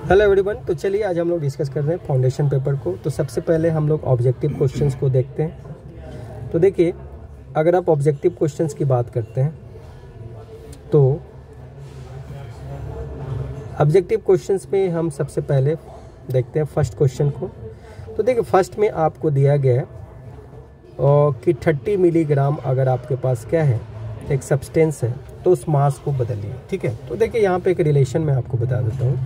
Hello everyone. तो चलिए आज हम लोग डिस्कस कर रहे हैं फाउंडेशन पेपर को। तो सबसे पहले हम लोग ऑब्जेक्टिव क्वेश्चंस को देखते हैं। तो देखिए, अगर आप ऑब्जेक्टिव क्वेश्चंस की बात करते हैं तो ऑब्जेक्टिव क्वेश्चंस में हम सबसे पहले देखते हैं फर्स्ट क्वेश्चन को। तो देखिए, फर्स्ट में आपको दिया गया है कि 30 मिलीग्राम अगर आपके पास क्या है, एक सब्सटेंस है, तो उस मास को बदलिए। ठीक है। तो देखिए, यहाँ पे एक रिलेशन मैं आपको बता देता हूँ।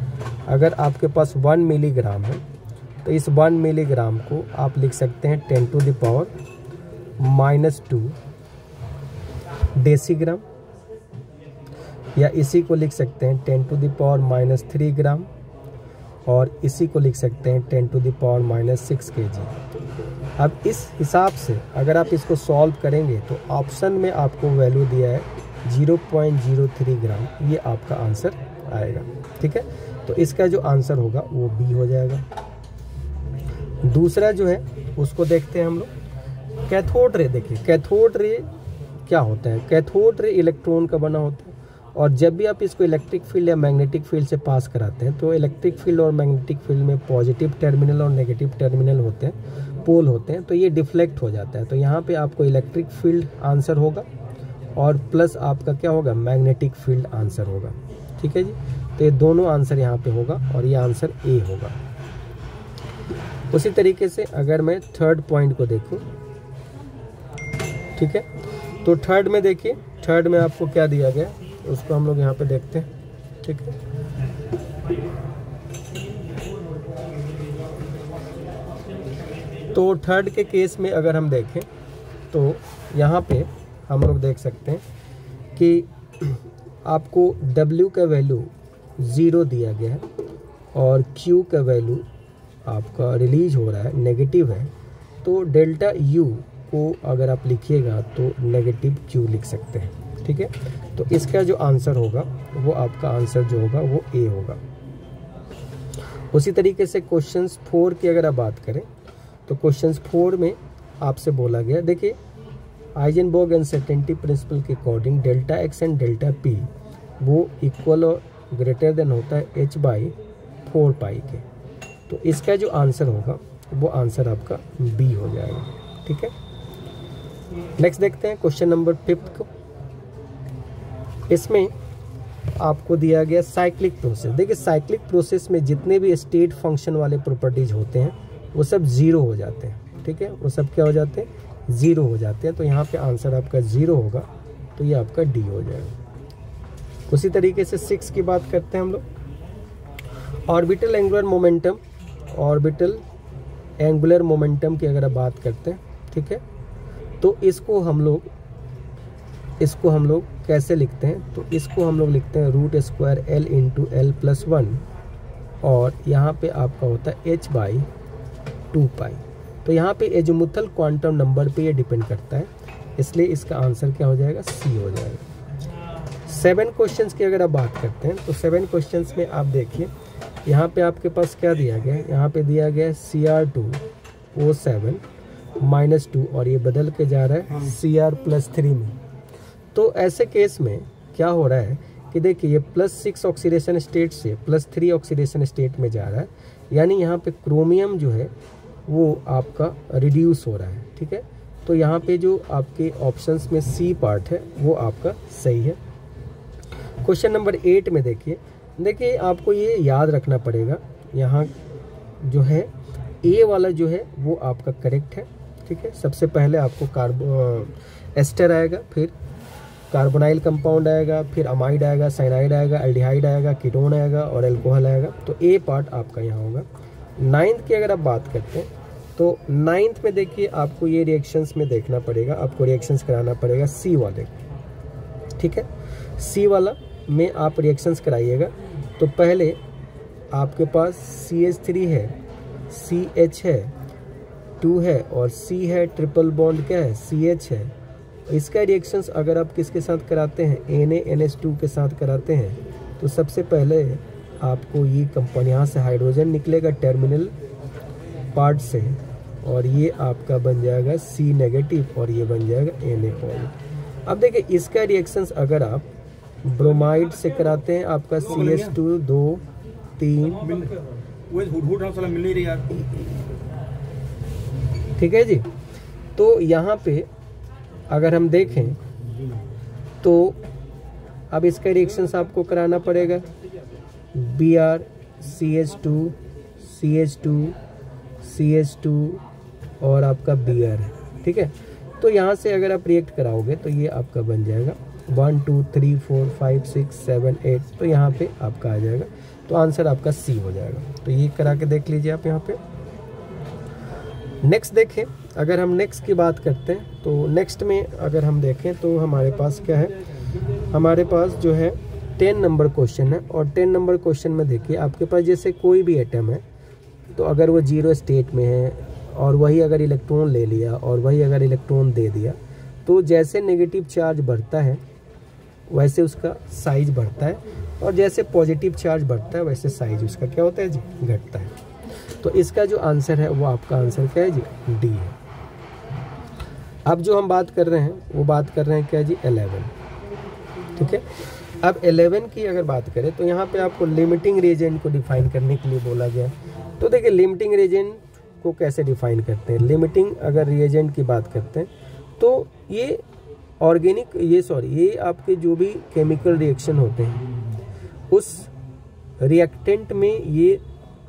अगर आपके पास 1 मिलीग्राम है तो इस 1 मिलीग्राम को आप लिख सकते हैं 10⁻⁻² डेसीग्राम, या इसी को लिख सकते हैं 10⁻⁻³ ग्राम, और इसी को लिख सकते हैं 10⁻⁻6 kg। अब इस हिसाब से अगर आप इसको सॉल्व करेंगे तो ऑप्शन में आपको वैल्यू दिया है 0.03 ग्राम, ये आपका आंसर आएगा। ठीक है। तो इसका जो आंसर होगा वो बी हो जाएगा। दूसरा जो है उसको देखते हैं हम लोग, कैथोड रे। देखिए, कैथोड रे क्या होता है? कैथोड रे इलेक्ट्रॉन का बना होता है, और जब भी आप इसको इलेक्ट्रिक फील्ड या मैग्नेटिक फील्ड से पास कराते हैं तो इलेक्ट्रिक फील्ड और मैग्नेटिक फील्ड में पॉजिटिव टर्मिनल और नेगेटिव टर्मिनल होते हैं, पोल होते हैं, तो ये डिफ्लेक्ट हो जाता है। तो यहाँ पे आपको इलेक्ट्रिक फील्ड आंसर होगा और प्लस आपका क्या होगा, मैग्नेटिक फील्ड आंसर होगा। ठीक है जी। तो ये दोनों आंसर यहाँ पे होगा और ये आंसर ए होगा। उसी तरीके से अगर मैं थर्ड पॉइंट को देखूं, ठीक है, तो थर्ड में देखिए, थर्ड में आपको क्या दिया गया उसको हम लोग यहाँ पे देखते हैं। ठीक है। तो थर्ड के केस में अगर हम देखें तो यहाँ पे हम लोग देख सकते हैं कि आपको W का वैल्यू 0 दिया गया है और Q का वैल्यू आपका रिलीज हो रहा है, नेगेटिव है। तो डेल्टा U को अगर आप लिखिएगा तो नेगेटिव Q लिख सकते हैं। ठीक है। तो इसका जो आंसर होगा वो आपका आंसर जो होगा वो ए होगा। उसी तरीके से क्वेश्चंस 4 की अगर आप बात करें तो क्वेश्चंस 4 में आपसे बोला गया, देखिए, हाइजेनबर्ग अनसर्टेनिटी प्रिंसिपल के according delta x and delta P वो इक्वल और ग्रेटर देन होता है h/4 पाई के। तो इसका जो आंसर होगा वो आंसर आपका बी हो जाएगा। ठीक है। नेक्स्ट देखते हैं क्वेश्चन नंबर 5 को। इसमें आपको दिया गया साइक्लिक प्रोसेस। देखिए, साइक्लिक प्रोसेस में जितने भी स्टेट फंक्शन वाले प्रॉपर्टीज होते हैं वो सब 0 हो जाते हैं। ठीक है। वो सब क्या हो जाते हैं, 0 हो जाते हैं। तो यहाँ पे आंसर आपका 0 होगा, तो ये आपका डी हो जाएगा। उसी तरीके से 6 की बात करते हैं हम लोग, orbital angular momentum. Orbital angular momentum की अगर आप बात करते हैं, ठीक है, तो इसको हम लोग कैसे लिखते हैं? तो इसको हम लोग लिखते हैं √² L × L+1, और यहाँ पे आपका होता है h/2 पाई। तो यहाँ पे एजीमुथल क्वांटम नंबर पे ये डिपेंड करता है, इसलिए इसका आंसर क्या हो जाएगा, सी हो जाएगा। 7 क्वेश्चंस की अगर आप बात करते हैं तो 7 क्वेश्चंस में आप देखिए, यहाँ पे आपके पास क्या दिया गया है, यहाँ पे दिया गया है Cr2O7-2, और ये बदल के जा रहा है Cr+3 में। तो ऐसे केस में क्या हो रहा है कि देखिए, ये +6 ऑक्सीडेशन स्टेट से +3 ऑक्सीडेशन स्टेट में जा रहा है, यानी यहाँ पे क्रोमियम जो है वो आपका रिड्यूस हो रहा है। ठीक है। तो यहाँ पे जो आपके ऑप्शंस में सी पार्ट है वो आपका सही है। क्वेश्चन नंबर 8 में देखिए, आपको ये याद रखना पड़ेगा, यहाँ जो है ए वाला जो है वो आपका करेक्ट है। ठीक है। सबसे पहले आपको एस्टर आएगा, फिर कार्बोनाइल कंपाउंड आएगा, फिर अमाइड आएगा, साइनाइड आएगा, एल्डिहाइड आएगा, कीटोन आएगा और एल्कोहल आएगा। तो ए पार्ट आपका यहाँ होगा। 9th की अगर आप बात करते हैं तो 9th में देखिए, आपको ये रिएक्शंस में देखना पड़ेगा, आपको रिएक्शंस कराना पड़ेगा सी वाले। ठीक है। सी वाला में आप रिएक्शंस कराइएगा। तो पहले आपके पास CH3 है, CH है, 2 है, और C है, ट्रिपल बॉन्ड क्या है, CH है। इसका रिएक्शंस अगर आप किसके साथ कराते हैं, NaNH2 के साथ कराते हैं, तो सबसे पहले आपको ये कंपाउंड, यहाँ से हाइड्रोजन निकलेगा टर्मिनल पार्ट से, और ये आपका बन जाएगा C- और ये बन जाएगा Na-। अब देखिए, इसका रिएक्शंस अगर आप ब्रोमाइड से कराते हैं, आपका CH2 2 3, मिल नहीं रही यार। ठीक है जी। तो यहाँ पे अगर हम देखें तो अब इसका रिएक्शंस आपको कराना पड़ेगा, Br CH2 CH2 CH2 और आपका Br है। ठीक है, तो यहाँ से अगर आप रिएक्ट कराओगे तो ये आपका बन जाएगा 1 2 3 4 5 6 7 8, तो यहाँ पे आपका आ जाएगा, तो आंसर आपका C हो जाएगा। तो ये करा के देख लीजिए आप यहाँ पे। नेक्स्ट देखें, अगर हम नेक्स्ट की बात करते हैं तो नेक्स्ट में अगर हम देखें तो हमारे पास क्या है, हमारे पास जो है 10 नंबर क्वेश्चन है। और 10 नंबर क्वेश्चन में देखिए आपके पास जैसे कोई भी एटम है, तो अगर वो 0 स्टेट में है और वही अगर इलेक्ट्रॉन ले लिया और वही अगर इलेक्ट्रॉन दे दिया, तो जैसे नेगेटिव चार्ज बढ़ता है वैसे उसका साइज बढ़ता है, और जैसे पॉजिटिव चार्ज बढ़ता है वैसे साइज उसका क्या होता है जी, घटता है। तो इसका जो आंसर है वो आपका आंसर क्या है जी, डी है। अब जो हम बात कर रहे हैं वो बात कर रहे हैं क्या जी, 11। ठीक है, अब 11 की अगर बात करें तो यहाँ पे आपको लिमिटिंग रिएजेंट को डिफाइन करने के लिए बोला गया। तो देखिए लिमिटिंग रिएजेंट को कैसे डिफाइन करते हैं। लिमिटिंग अगर रिएजेंट की बात करते हैं तो ये ऑर्गेनिक ये आपके जो भी केमिकल रिएक्शन होते हैं उस रिएक्टेंट में ये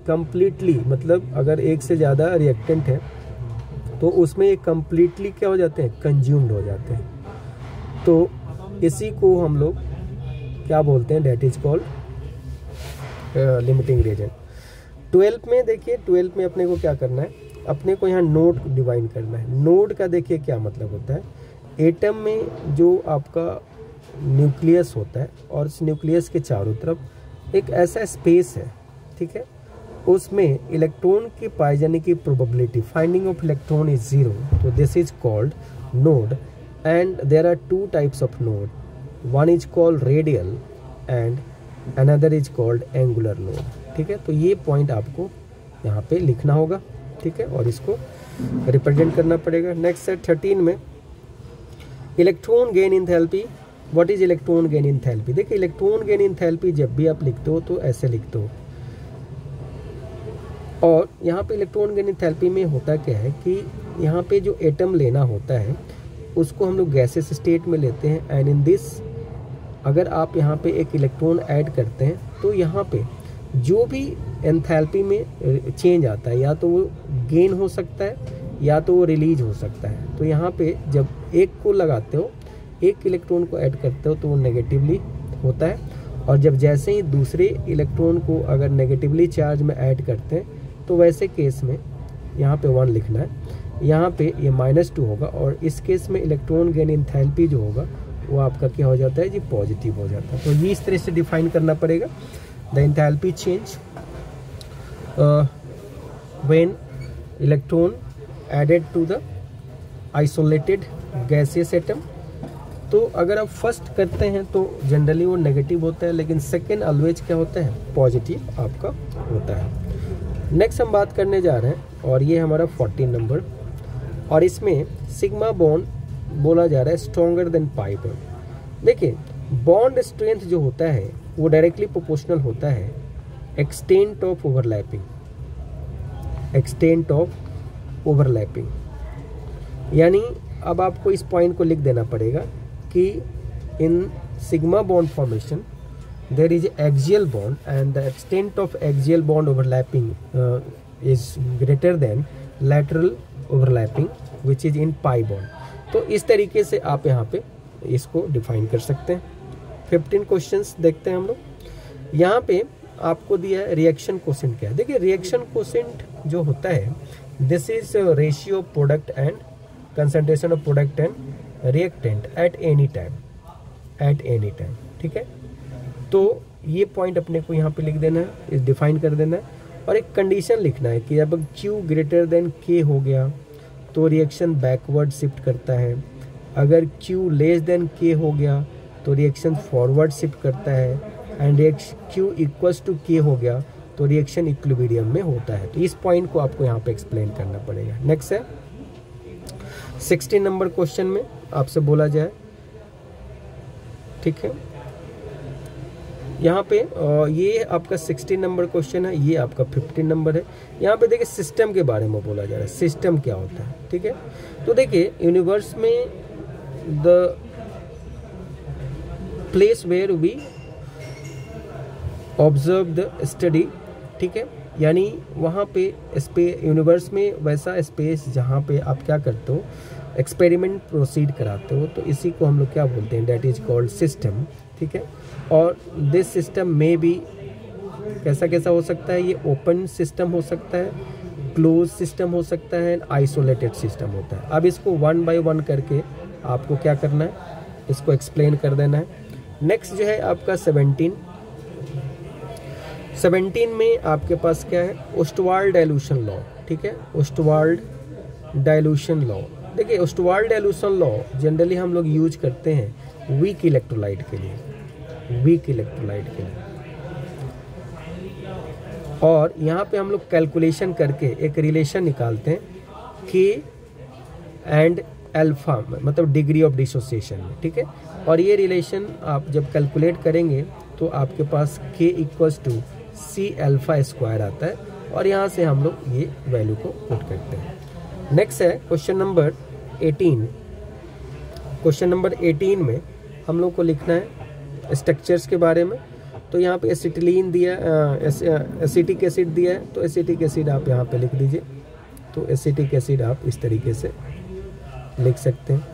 कंप्लीटली, मतलब अगर एक से ज़्यादा रिएक्टेंट है तो उसमें ये कंप्लीटली क्या हो जाते हैं, कंज्यूम्ड हो जाते हैं। तो इसी को हम लोग क्या बोलते हैं, that is called limiting reagent. 12 में देखिए, 12 में अपने को क्या करना है, अपने को यहाँ नोड डिवाइन करना है। नोड का देखिए क्या मतलब होता है, एटम में जो आपका न्यूक्लियस होता है और उस न्यूक्लियस के चारों तरफ एक ऐसा स्पेस है, ठीक है, उसमें इलेक्ट्रॉन की पाए जाने की probability, finding of electron is 0, तो this is called node. And there are 2 types of node, one is called radial and another is called angular node. ठीक है, तो ये पॉइंट आपको यहाँ पे लिखना होगा। ठीक है, और इसको रिप्रेजेंट करना पड़ेगा। नेक्स्ट है 13 में, electron gain enthalpy. What is electron gain enthalpy. देखिए इलेक्ट्रॉन गेन इंथैल्पी जब भी आप लिखते हो तो ऐसे लिखते हो, और यहाँ पे इलेक्ट्रॉन गेन इंथैल्पी में होता क्या है कि यहाँ पे जो एटम लेना होता है उसको हम लोग गैसेस स्टेट में लेते हैं, एंड इन दिस अगर आप यहाँ पे एक इलेक्ट्रॉन ऐड करते हैं तो यहाँ पे जो भी एंथैल्पी में चेंज आता है या तो वो गेन हो सकता है या तो वो रिलीज हो सकता है। तो यहाँ पे जब एक को लगाते हो, एक इलेक्ट्रॉन को ऐड करते हो तो वो नेगेटिवली होता है, और जब जैसे ही दूसरे इलेक्ट्रॉन को अगर नेगेटिवली चार्ज में ऐड करते हैं तो वैसे केस में यहाँ पे 1 लिखना है, यहाँ पे ये -2 होगा, और इस केस में इलेक्ट्रॉन गेन इंथैल्पी जो होगा वो आपका क्या हो जाता है जी, पॉजिटिव हो जाता है। तो ये इस तरह से डिफाइन करना पड़ेगा, the enthalpy change when electron added to the isolated gaseous atom. तो अगर आप फर्स्ट करते हैं तो जनरली वो नेगेटिव होता है, लेकिन सेकेंड ऑलवेज क्या होता है, पॉजिटिव आपका होता है। नेक्स्ट हम बात करने जा रहे हैं, और ये हमारा 14 नंबर, और इसमें सिग्मा बॉन्ड बोला जा रहा है स्ट्रॉन्गर देन पाई बॉन्ड। देखिए बॉन्ड स्ट्रेंथ जो होता है वो डायरेक्टली प्रोपोर्शनल होता है extent of overlapping, extent of overlapping. यानी अब आपको इस पॉइंट को लिख देना पड़ेगा कि in sigma bond formation there is axial bond and the extent of axial bond overlapping is greater than lateral overlapping which is in pi bond। तो इस तरीके से आप यहाँ पे इसको डिफाइन कर सकते हैं। 15 क्वेश्चंस देखते हैं हम लोग। यहाँ पे आपको दिया है रिएक्शन कोसेंट क्या है। देखिए रिएक्शन कोसेंट जो होता है, this is ratio product and concentration of product and reactant at any time, at any time. ठीक है, तो ये पॉइंट अपने को यहाँ पे लिख देना है, डिफाइन कर देना है, और एक कंडीशन लिखना है कि जब Q ग्रेटर देन K हो गया तो रिएक्शन बैकवर्ड शिफ्ट करता है, अगर Q लेस देन K हो गया तो रिएक्शन फॉरवर्ड शिफ्ट करता है, and Q equals to K हो गया तो रिएक्शन इक्विलिब्रियम में होता है। तो इस पॉइंट को आपको यहाँ पे एक्सप्लेन करना पड़ेगा। नेक्स्ट है 16 नंबर क्वेश्चन में आपसे बोला जाए, ठीक है, यहाँ पे ये आपका 16 नंबर क्वेश्चन है, ये आपका 15 नंबर है। यहाँ पे देखिए सिस्टम के बारे में बोला जा रहा है, सिस्टम क्या होता है, ठीक है। तो देखिए यूनिवर्स में the place where we observe the study, ठीक है, यानी वहाँ पे यूनिवर्स में वैसा स्पेस जहाँ पे आप क्या करते हो, एक्सपेरिमेंट प्रोसीड कराते हो, तो इसी को हम लोग क्या बोलते हैं, दैट इज कॉल्ड सिस्टम, ठीक है। और दिस सिस्टम में भी कैसा कैसा हो सकता है, ये ओपन सिस्टम हो सकता है, क्लोज सिस्टम हो सकता है, आइसोलेटेड सिस्टम होता है। अब इसको 1 बाय 1 करके आपको क्या करना है, इसको एक्सप्लेन कर देना है। नेक्स्ट जो है आपका 17 में आपके पास क्या है, ओस्टवाल्ड डाइल्यूशन लॉ, ठीक है, ओस्टवाल्ड डाइल्यूशन लॉ। देखिए ओस्टवाल्ड डाइल्यूशन लॉ जनरली हम लोग यूज करते हैं वीक इलेक्ट्रोलाइट के लिए, वीक इलेक्ट्रोलाइट के लिए। और यहाँ पे हम लोग कैलकुलेशन करके एक रिलेशन निकालते हैं के एंड अल्फा, मतलब डिग्री ऑफ डिसोसिएशन में, ठीक है। और ये रिलेशन आप जब कैलकुलेट करेंगे तो आपके पास k equals to C alpha square आता है, और यहाँ से हम लोग ये वैल्यू को पुट करते हैं। नेक्स्ट है क्वेश्चन नंबर 18। क्वेश्चन नंबर 18 में हम लोग को लिखना है स्ट्रक्चर्स के बारे में। तो यहाँ पे एसिटिलीन दिया, एसिटिक एसिड दिया है, तो एसिटिक एसिड आप यहाँ पे लिख दीजिए। तो एसिटिक एसिड आप इस तरीके से लिख सकते हैं।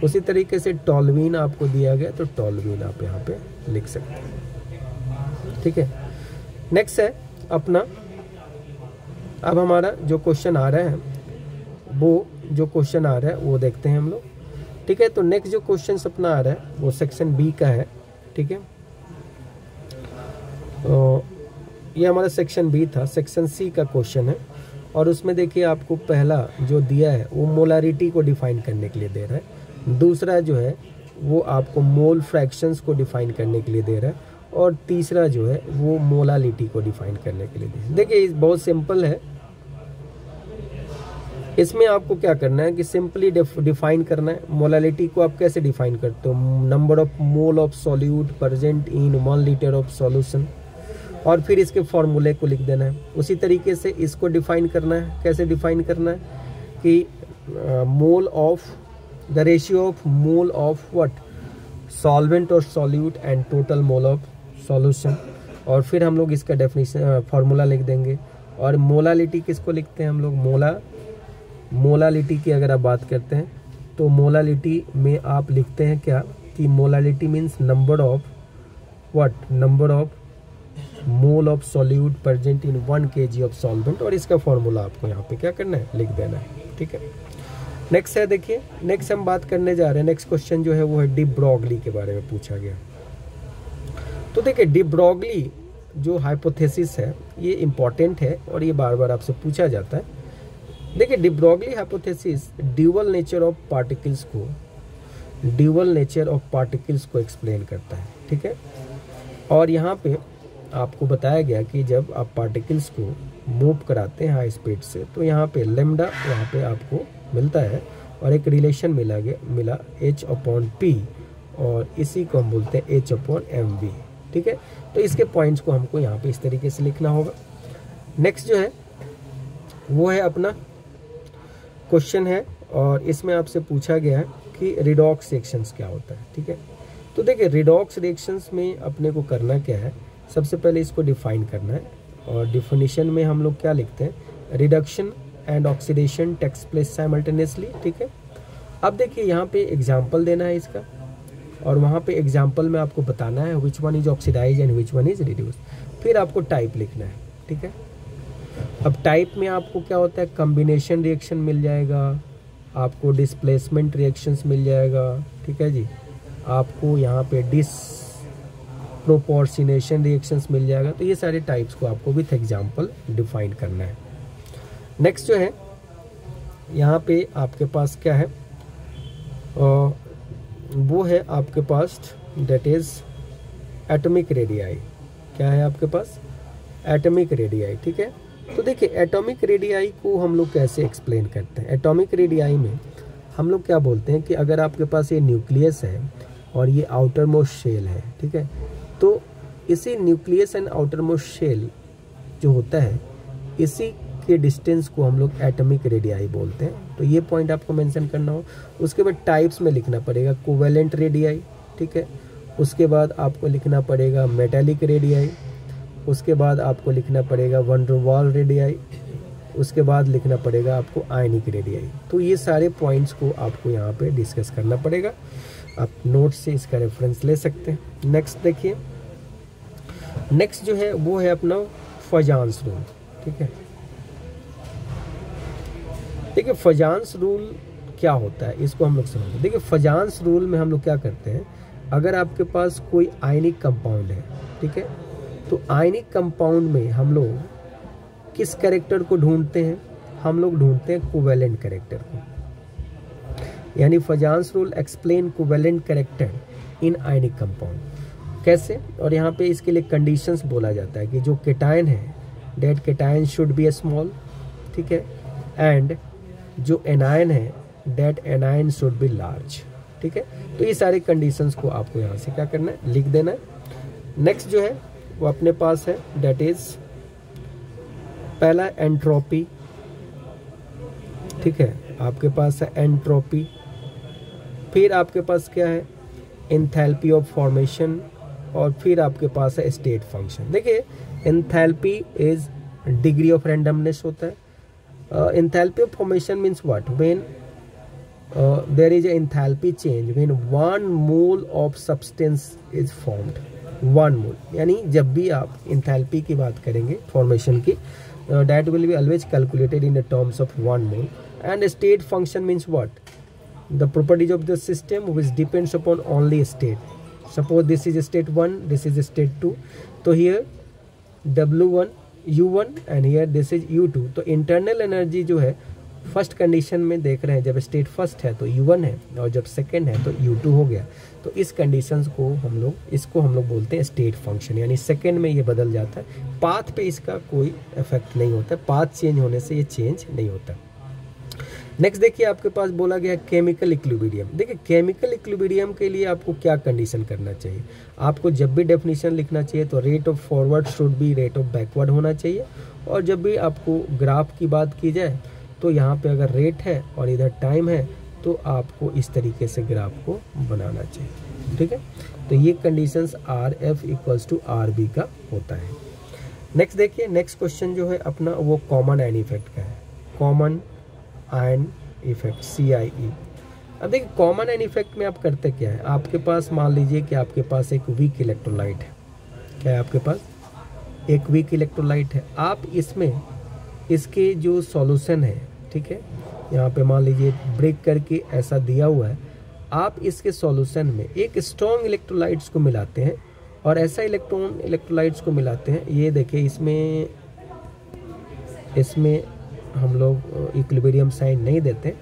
उसी तरीके से टॉल्यूइन आपको दिया गया, तो टॉल्यूइन आप यहाँ पे लिख सकते हैं, ठीक है। नेक्स्ट है अपना, अब हमारा जो क्वेश्चन आ रहा है वो देखते हैं हम लोग, ठीक है। तो नेक्स्ट जो क्वेश्चन अपना आ रहा है वो सेक्शन बी का है, ठीक है। ये हमारा सेक्शन बी था। सेक्शन सी का क्वेश्चन है, और उसमें देखिए आपको पहला जो दिया है वो मोलारिटी को डिफाइन करने के लिए दे रहा है। दूसरा जो है वो आपको मोल फ्रैक्शंस को डिफाइन करने के लिए दे रहा है, और तीसरा जो है वो मोलालिटी को डिफाइन करने के लिए दे रहा है। देखिए बहुत सिंपल है, इसमें आपको क्या करना है कि सिंपली डिफाइन करना है। मोलालिटी को आप कैसे डिफाइन करते हो, number of mole of solute present in 1 litre of solution, और फिर इसके फॉर्मूले को लिख देना है। उसी तरीके से इसको डिफाइन करना है, कैसे डिफाइन करना है कि mole of the ratio of mole of what, solvent और solute and total mole of solution, और फिर हम लोग इसका डेफिनेशन फॉर्मूला लिख देंगे। और मोलालिटी किसको लिखते हैं हम लोग, मोलालिटी की अगर आप बात करते हैं तो मोलालिटी में आप लिखते हैं क्या कि molality means number of what, number of mole of solute present in 1 kg of solvent, और इसका फॉर्मूला आपको यहाँ पे क्या करना है, लिख देना है, ठीक है। नेक्स्ट है, देखिए नेक्स्ट हम बात करने जा रहे हैं। नेक्स्ट क्वेश्चन जो है वो है डी ब्रॉगली के बारे में पूछा गया। तो देखिए डी ब्रॉगली जो हाइपोथेसिस है ये इम्पॉर्टेंट है, और ये बार बार आपसे पूछा जाता है। देखिए de Broglie hypothesis dual nature of particles को एक्सप्लेन करता है, ठीक है। और यहाँ पे आपको बताया गया कि जब आप पार्टिकल्स को मूव कराते हैं हाई स्पीड से, तो यहाँ पे लेमडा यहाँ पे आपको मिलता है, और एक रिलेशन मिला h/p, और इसी को हम बोलते हैं h/mv, ठीक है। तो इसके पॉइंट्स को हमको यहाँ पे इस तरीके से लिखना होगा। नेक्स्ट जो है वो है अपना क्वेश्चन है, और इसमें आपसे पूछा गया है कि रिडॉक्स रिएक्शंस क्या होता है, ठीक है। तो देखिए रिडॉक्स रिएक्शंस में अपने को करना क्या है, सबसे पहले इसको डिफाइन करना है, और डिफिनीशन में हम लोग क्या लिखते हैं, reduction and oxidation takes place simultaneously, ठीक है। अब देखिए यहाँ पे एग्जाम्पल देना है इसका, और वहाँ पे एग्जाम्पल में आपको बताना है which one is oxidise and which one is reduce. फिर आपको टाइप लिखना है, ठीक है। अब टाइप में आपको क्या होता है, कम्बिनेशन रिएक्शन मिल जाएगा, आपको डिस्प्लेसमेंट रिएक्शंस मिल जाएगा, ठीक है जी, आपको यहाँ पे डिसप्रोपोर्शनेशन रिएक्शंस मिल जाएगा। तो ये सारे टाइप्स को आपको विथ एग्जाम्पल डिफाइन करना है। नेक्स्ट जो है यहाँ पे आपके पास क्या है, वो है आपके पास दैट इज एटॉमिक रेडियाई। क्या है आपके पास, एटॉमिक रेडियाई, ठीक है। तो देखिए एटॉमिक रेडियाई को हम लोग कैसे एक्सप्लेन करते हैं। एटॉमिक रेडियाई में हम लोग क्या बोलते हैं कि अगर आपके पास ये न्यूक्लियस है और ये आउटर मोस्ट शेल है, ठीक है, तो इसी nucleus and outermost shell जो होता है, इसी के डिस्टेंस को हम लोग एटॉमिक रेडियाई बोलते हैं। तो ये पॉइंट आपको मेंशन करना हो। उसके बाद टाइप्स में लिखना पड़ेगा कोवेलेंट रेडियाई, ठीक है। उसके बाद आपको लिखना पड़ेगा मेटालिक रेडियाई, उसके बाद आपको लिखना पड़ेगा वन डर वाल रेडियाई, उसके बाद लिखना पड़ेगा आपको आयनिक रेडियाई। तो ये सारे पॉइंट्स को आपको यहाँ पे डिस्कस करना पड़ेगा। आप नोट से इसका रेफरेंस ले सकते हैं। नेक्स्ट देखिए, नेक्स्ट जो है वो है अपना फजान्स रूल, ठीक है। देखिए फजान्स रूल क्या होता है इसको हम लोग समझें। देखिए फजान्स रूल में हम लोग क्या करते हैं, अगर आपके पास कोई आयनिक कंपाउंड है, ठीक है, तो आयनिक कंपाउंड में हम लोग किस कैरेक्टर को ढूंढते हैं, हम लोग ढूंढते हैं कोवेलेंट कैरेक्टर को। यानी फजान्स rule explain covalent character in ionic compound. कैसे, और यहाँ पे इसके लिए कंडीशंस बोला जाता है कि जो केटायन है that cation should be small, ठीक है, एंड जो एनायन है that anion should be large, ठीक है। तो ये सारे कंडीशंस को आपको यहाँ से क्या करना है, लिख देना है। नेक्स्ट जो है वो अपने पास है, डेट इज पहला एंट्रोपी, ठीक है, आपके पास है एंट्रोपी। फिर आपके पास क्या है, एंथैल्पी ऑफ फॉर्मेशन, और फिर आपके पास है स्टेट फंक्शन। देखिए enthalpy is degree of randomness होता है। Enthalpy of formation means what, when there is an enthalpy change when 1 mole of substance is formed। 1 mole यानी जब भी आप enthalpy की बात करेंगे फॉर्मेशन की, that will be always calculated in the terms of 1 mole। and state function means what, the properties of the system which depends upon only state। suppose this is state 1, this is state 2, तो here W1 U1 and here this is U2। तो internal energy जो है first condition में देख रहे हैं, जब state first है तो U1 है, और जब सेकंड है तो U2 हो गया। तो इस कंडीशंस को इसको हम लोग बोलते हैं स्टेट फंक्शन, यानी सेकंड में ये बदल जाता है। पाथ पे इसका कोई इफेक्ट नहीं होता, पाथ चेंज होने से ये चेंज नहीं होता। नेक्स्ट देखिए आपके पास बोला गया केमिकल इक्विलिब्रियम। देखिए केमिकल इक्विलिब्रियम के लिए आपको क्या कंडीशन करना चाहिए, आपको जब भी डेफिनेशन लिखना चाहिए तो rate of forward should be rate of backward होना चाहिए, और जब भी आपको ग्राफ की बात की जाए तो यहाँ पे अगर रेट है और इधर टाइम है तो आपको इस तरीके से ग्राफ को बनाना चाहिए, ठीक है। तो ये conditions RF equals to RB का होता है। नेक्स्ट देखिए, नेक्स्ट क्वेश्चन जो है अपना वो कॉमन आयन इफेक्ट का है, कॉमन आयन इफेक्ट CIE। अब देखिए कॉमन आयन इफेक्ट में आप करते क्या है, आपके पास मान लीजिए कि आपके पास एक वीक इलेक्ट्रोलाइट है, क्या है आपके पास एक वीक इलेक्ट्रोलाइट है। आप इसमें इसके जो सॉल्यूशन है, ठीक है, यहाँ पे मान लीजिए ब्रेक करके ऐसा दिया हुआ है, आप इसके सॉल्यूशन में एक स्ट्रॉन्ग इलेक्ट्रोलाइट्स को मिलाते हैं और ऐसा इलेक्ट्रोलाइट्स को मिलाते हैं। ये देखिए इसमें हम लोग इक्विलिब्रियम साइन नहीं देते,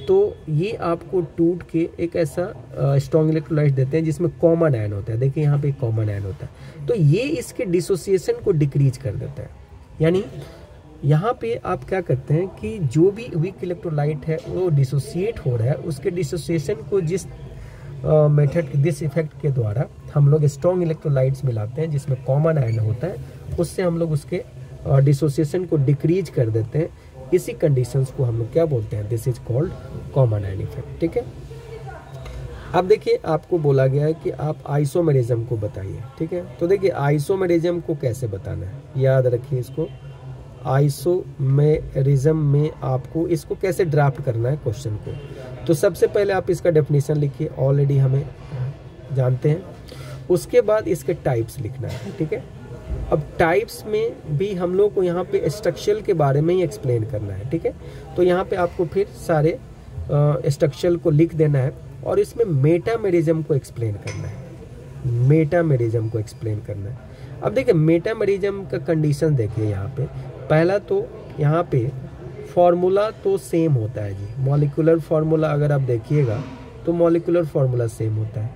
तो ये आपको टूट के एक ऐसा स्ट्रॉन्ग इलेक्ट्रोलाइट देते हैं जिसमें कॉमन आयन होता है। देखिए यहाँ पे कॉमन आयन होता है, तो ये इसके डिसोसिएशन को डिक्रीज कर देता है। यानी यहाँ पे आप क्या करते हैं कि जो भी वीक इलेक्ट्रोलाइट है वो डिसोसिएट हो रहा है, उसके डिसोसिएशन को जिस मेथड दिस इफेक्ट के द्वारा हम लोग स्ट्रॉन्ग इलेक्ट्रोलाइट्स मिलाते हैं जिसमें कॉमन आयन होता है, उससे हम लोग उसके डिसोसिएशन को डिक्रीज कर देते हैं। इसी कंडीशंस को हम लोग क्या बोलते हैं, this is called common ion effect, ठीक है। अब देखिए आपको बोला गया है कि आप आइसोमेरिज्म को बताइए, ठीक है। तो देखिए आइसोमेरिज्म को कैसे बताना है, याद रखिए इसको, आइसोमेरिज्म में आपको इसको कैसे ड्राफ्ट करना है क्वेश्चन को। तो सबसे पहले आप इसका डेफिनेशन लिखिए, ऑलरेडी हमें जानते हैं। उसके बाद इसके टाइप्स लिखना है, ठीक है। अब टाइप्स में भी हम लोग को यहाँ पे स्ट्रक्चर के बारे में ही एक्सप्लेन करना है, ठीक है। तो यहाँ पे आपको फिर सारे स्ट्रक्चर को लिख देना है और इसमें मेटामेरिज्म को एक्सप्लेन करना है, मेटामेरिज्म को एक्सप्लेन करना है। अब देखिए मेटामेरिज्म का कंडीशन देखिए, यहाँ पे पहला तो यहाँ पे फॉर्मूला तो सेम होता है जी, मॉलिक्यूलर फार्मूला अगर आप देखिएगा तो मॉलिक्यूलर फार्मूला सेम होता है,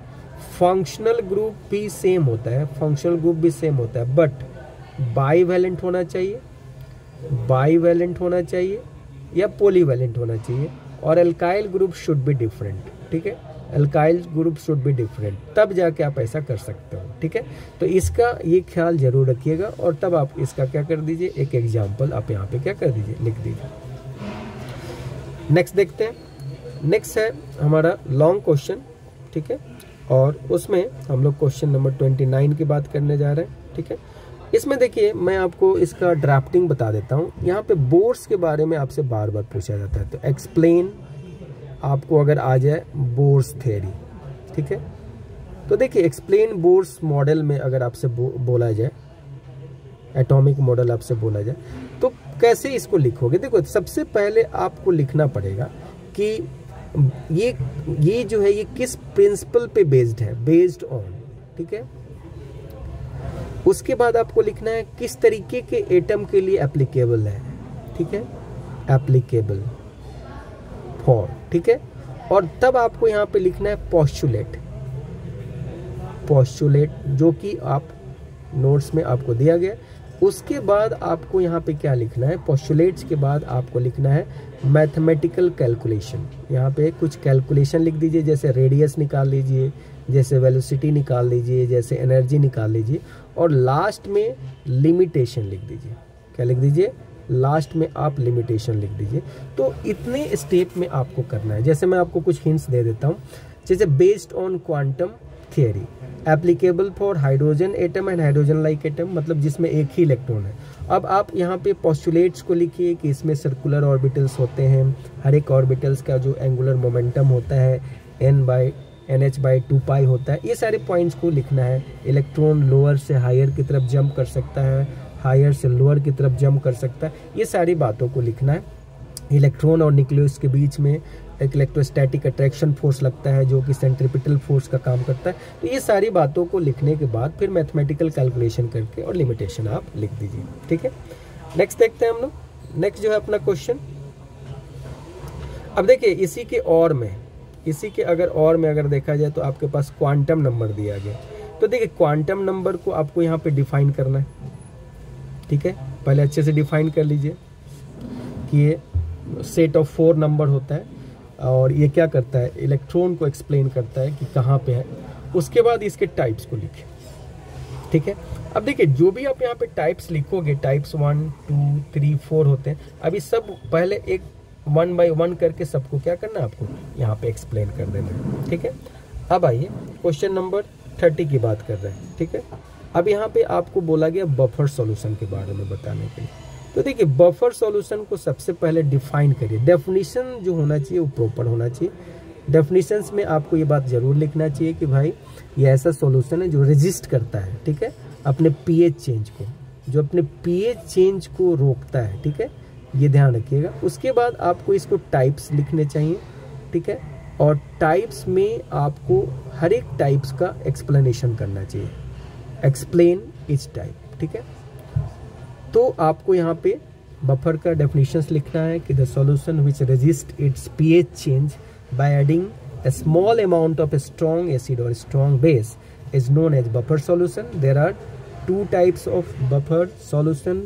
फंक्शनल ग्रुप भी सेम होता है, फंक्शनल ग्रुप भी सेम होता है, बट बाईवैलेंट होना चाहिए, बाईवैलेंट होना चाहिए या पॉलीवैलेंट होना चाहिए, और alkyl group should be different, ठीक है। Alkyl group should be different, तब जाके आप ऐसा कर सकते हो। ठीक है, तो इसका ये ख्याल जरूर रखिएगा और तब आप इसका क्या कर दीजिए, एक एग्जाम्पल आप यहाँ पे क्या कर दीजिए, लिख दीजिए। नेक्स्ट देखते हैं। नेक्स्ट है हमारा लॉन्ग क्वेश्चन। ठीक है, और उसमें हम लोग क्वेश्चन नंबर 29 की बात करने जा रहे हैं। ठीक है, इसमें देखिए मैं आपको इसका ड्राफ्टिंग बता देता हूँ। यहाँ पे बोर्स के बारे में आपसे बार बार पूछा जाता है, तो एक्सप्लेन आपको अगर आ जाए बोर्स थ्योरी। ठीक है, तो देखिए एक्सप्लेन बोर्स मॉडल में अगर आपसे बोला जाए, एटॉमिक मॉडल आपसे बोला जाए, तो कैसे इसको लिखोगे। देखो सबसे पहले आपको लिखना पड़ेगा कि ये जो है ये किस प्रिंसिपल पे बेस्ड है, बेस्ड ऑन। ठीक है, उसके बाद आपको लिखना है किस तरीके के एटम के लिए एप्लीकेबल है। ठीक है, एप्लीकेबल फॉर। ठीक है, और तब आपको यहाँ पे लिखना है पोस्टुलेट, पोस्टुलेट जो कि आप नोट्स में आपको दिया गया। उसके बाद आपको यहाँ पे क्या लिखना है, पोस्टुलेट्स के बाद आपको लिखना है मैथमेटिकल कैलकुलेशन। यहाँ पे कुछ कैलकुलेशन लिख दीजिए, जैसे रेडियस निकाल लीजिए, जैसे वेलोसिटी निकाल लीजिए, जैसे एनर्जी निकाल लीजिए, और लास्ट में लिमिटेशन लिख दीजिए। क्या लिख दीजिए, लास्ट में आप लिमिटेशन लिख दीजिए। तो इतने स्टेप में आपको करना है। जैसे मैं आपको कुछ हिंट्स दे देता हूँ, जैसे based on quantum theory, applicable for hydrogen atom and hydrogen like atom, मतलब जिसमें एक ही इलेक्ट्रॉन है। अब आप यहाँ पे पोस्टुलेट्स को लिखिए कि इसमें सर्कुलर ऑर्बिटल्स होते हैं, हर एक ऑर्बिटल्स का जो एंगुलर मोमेंटम होता है NH/2π होता है। ये सारे पॉइंट्स को लिखना है। इलेक्ट्रॉन लोअर से हायर की तरफ जंप कर सकता है, हायर से लोअर की तरफ जंप कर सकता है, ये सारी बातों को लिखना है। इलेक्ट्रॉन और न्यूक्लियस के बीच में एक इलेक्ट्रोस्टैटिक अट्रैक्शन फोर्स लगता है जो कि सेंट्रीपिटल फोर्स का काम करता है। तो ये सारी बातों को लिखने के बाद फिर मैथमेटिकल कैलकुलेशन करके और लिमिटेशन आप लिख दीजिए। ठीक है, नेक्स्ट देखते हैं हम लोग। नेक्स्ट जो है अपना क्वेश्चन, अब देखिए इसी के और में अगर देखा जाए तो आपके पास क्वांटम नंबर दिया गया। तो देखिए क्वांटम नंबर को आपको यहाँ पे डिफाइन करना है। ठीक है, पहले अच्छे से डिफाइन कर लीजिए कि ये सेट ऑफ 4 नंबर होता है और ये क्या करता है, इलेक्ट्रॉन को एक्सप्लेन करता है कि कहाँ पे है। उसके बाद इसके टाइप्स को लिखें। ठीक है, अब देखिए जो भी आप यहाँ पे टाइप्स लिखोगे, टाइप्स 1 2 3 4 होते हैं। अभी सब पहले एक 1 by 1 करके सबको क्या करना है, आपको यहाँ पे एक्सप्लेन कर देना है। ठीक है, अब आइए क्वेश्चन नंबर 30 की बात कर रहे हैं। ठीक है, अब यहाँ पे आपको बोला गया बफर सॉल्यूशन के बारे में बताने के लिए। तो देखिए बफर सॉल्यूशन को सबसे पहले डिफाइन करिए। डेफिनेशन जो होना चाहिए वो प्रॉपर होना चाहिए। डेफिनेशंस में आपको ये बात जरूर लिखना चाहिए कि भाई ये ऐसा सॉल्यूशन है जो रेजिस्ट करता है, ठीक है, अपने पीएच चेंज को, जो अपने पीएच चेंज को रोकता है। ठीक है, ये ध्यान रखिएगा। उसके बाद आपको इसको टाइप्स लिखने चाहिए। ठीक है, और टाइप्स में आपको हर एक टाइप्स का एक्सप्लेनेशन करना चाहिए। Explain each type. ठीक है, तो आपको यहाँ पे बफर का डेफिनेशंस लिखना है कि the solution which resist it's pH change by adding a small amount of a strong acid or strong base is known as buffer solution. There are 2 types of buffer solution: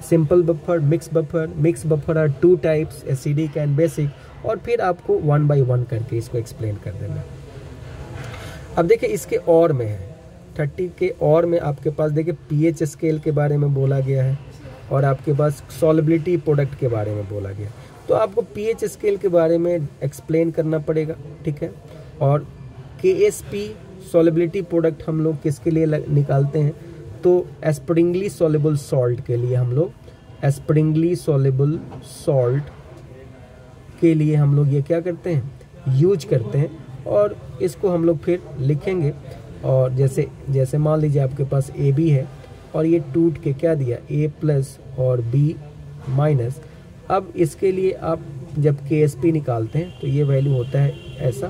simple buffer, mixed buffer. Mixed buffer are 2 types, acidic and basic. और फिर आपको 1 by 1 करके इसको explain कर देना। अब देखिए इसके और में है 30 के और में आपके पास देखिए पीएच स्केल के बारे में बोला गया है और आपके पास सॉल्युबिलिटी प्रोडक्ट के बारे में बोला गया। तो आपको पीएच स्केल के बारे में एक्सप्लेन करना पड़ेगा। ठीक है, और केएसपी सॉल्युबिलिटी प्रोडक्ट हम लोग किसके लिए निकालते हैं, तो एस्प्रिंगली सॉल्युबल सॉल्ट के लिए हम लोग एस्प्रिंगली सॉल्युबल सॉल्ट के लिए हम लोग ये क्या करते हैं, यूज करते हैं। और इसको हम लोग फिर लिखेंगे। और जैसे मान लीजिए आपके पास ए बी है और ये टूट के क्या दिया, A+ और B-। अब इसके लिए आप जब KSP निकालते हैं तो ये वैल्यू होता है ऐसा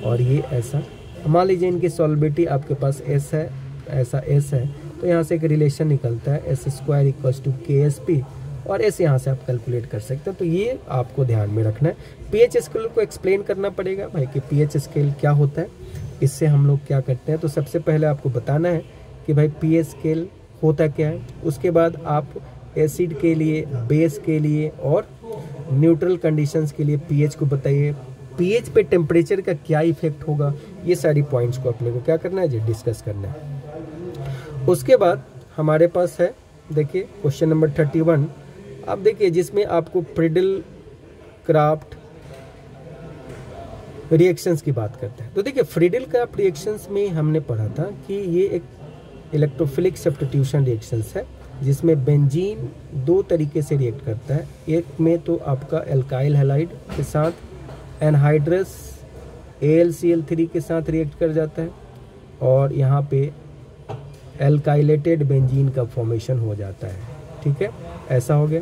और ये ऐसा। मान लीजिए इनकी सॉल्युबिलिटी आपके पास S है, ऐसा S है, तो यहाँ से एक रिलेशन निकलता है S² = KSP और S यहाँ से आप कैलकुलेट कर सकते हैं। तो ये आपको ध्यान में रखना है। पीएच स्केल को एक्सप्लेन करना पड़ेगा भाई कि पीएच स्केल क्या होता है, इससे हम लोग क्या करते हैं। तो सबसे पहले आपको बताना है कि भाई पीएच स्केल होता क्या है। उसके बाद आप एसिड के लिए, बेस के लिए और न्यूट्रल कंडीशंस के लिए पीएच को बताइए। पीएच पे टेम्परेचर का क्या इफेक्ट होगा, ये सारी पॉइंट्स को अपने को क्या करना है जी, डिस्कस करना है। उसके बाद हमारे पास है देखिए क्वेश्चन नंबर 31। अब देखिए जिसमें आपको प्रिडल क्राफ्ट रिएक्शंस की बात करते हैं। तो देखिए फ्रीडल क्राफ्ट रिएक्शंस में हमने पढ़ा था कि ये एक इलेक्ट्रोफिलिक सब्स्टिट्यूशन रिएक्शंस है जिसमें बेंजीन दो तरीके से रिएक्ट करता है। एक में तो आपका एल्काइल हैलाइड के साथ एनहाइड्रस AlCl3 के साथ रिएक्ट कर जाता है और यहाँ पे एल्काइलेटेड बेंजीन का फॉर्मेशन हो जाता है। ठीक है, ऐसा हो गया।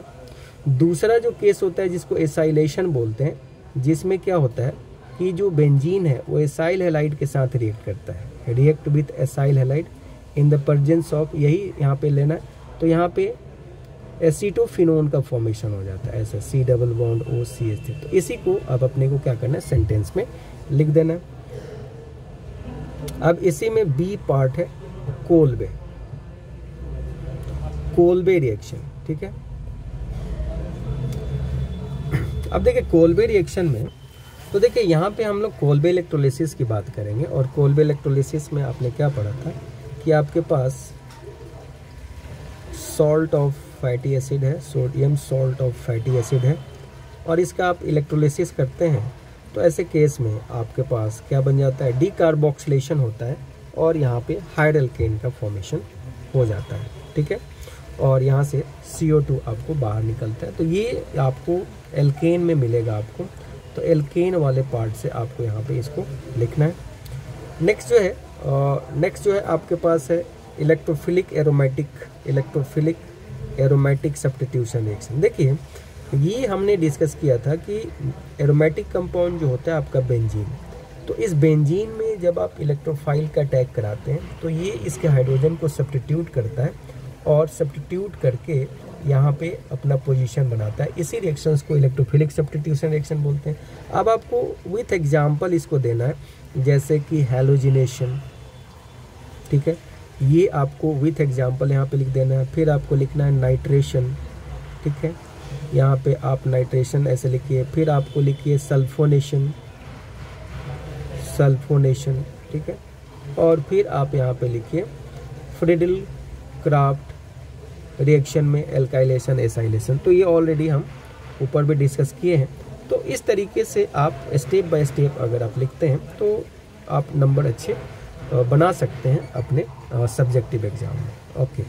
दूसरा जो केस होता है जिसको एसाइलेशन बोलते हैं, जिसमें क्या होता है कि जो बेंजीन है वो एसाइल हैलाइड के साथ रिएक्ट करता है, react with acyl halide in the presence of, यही यहाँ पे लेना है। तो यहाँ पे एसीटोफिनोन का फॉर्मेशन हो जाता है, ऐसा C डबल बॉन्ड OCH3। तो इसी को अब अपने को क्या करना है, सेंटेंस में लिख देना है। अब इसी में B पार्ट है कोल्बे रिएक्शन। ठीक है, अब देखिए कोल्बे रिएक्शन में तो देखिए यहाँ पे हम लोग कोल्बे इलेक्ट्रोलिसिस की बात करेंगे। और कोल्बे इलेक्ट्रोलिसिस में आपने क्या पढ़ा था कि आपके पास सॉल्ट ऑफ फैटी एसिड है, sodium salt of fatty acid है, और इसका आप इलेक्ट्रोलिसिस करते हैं तो ऐसे केस में आपके पास क्या बन जाता है, डीकार्बोक्सिलेशन होता है और यहाँ पे हाइड्रोल्केन का फॉर्मेशन हो जाता है। ठीक है, और यहाँ से CO2 आपको बाहर निकलता है। तो ये आपको एल्केन में मिलेगा आपको, तो एल्केन वाले पार्ट से आपको यहाँ पे इसको लिखना है। नेक्स्ट जो है आपके पास है इलेक्ट्रोफिलिक एरोमेटिक सब्स्टिट्यूशन रिएक्शन। देखिए ये हमने डिस्कस किया था कि एरोमेटिक कंपाउंड जो होता है आपका बेंजीन, तो इस बेंजीन में जब आप इलेक्ट्रोफाइल का अटैक कराते हैं तो ये इसके हाइड्रोजन को सब्स्टिट्यूट करता है और सब्स्टिट्यूट करके यहाँ पे अपना पोजीशन बनाता है। इसी रिएक्शंस को इलेक्ट्रोफिलिक सब्स्टिट्यूशन रिएक्शन बोलते हैं। अब आपको विथ एग्जांपल इसको देना है, जैसे कि हैलोजिनेशन। ठीक है, ये आपको विथ एग्जांपल यहाँ पे लिख देना है। फिर आपको लिखना है नाइट्रेशन। ठीक है, यहाँ पे आप नाइट्रेशन ऐसे लिखिए। फिर आपको लिखिए सल्फोनेशन। ठीक है, और फिर आप यहाँ पे लिखिए फ्रीडल क्राफ्ट रिएक्शन में एल्काइलेशन एसाइलेशन। तो ये ऑलरेडी हम ऊपर भी डिस्कस किए हैं। तो इस तरीके से आप स्टेप बाय स्टेप अगर आप लिखते हैं तो आप नंबर अच्छे बना सकते हैं अपने सब्जेक्टिव एग्जाम में। ओके।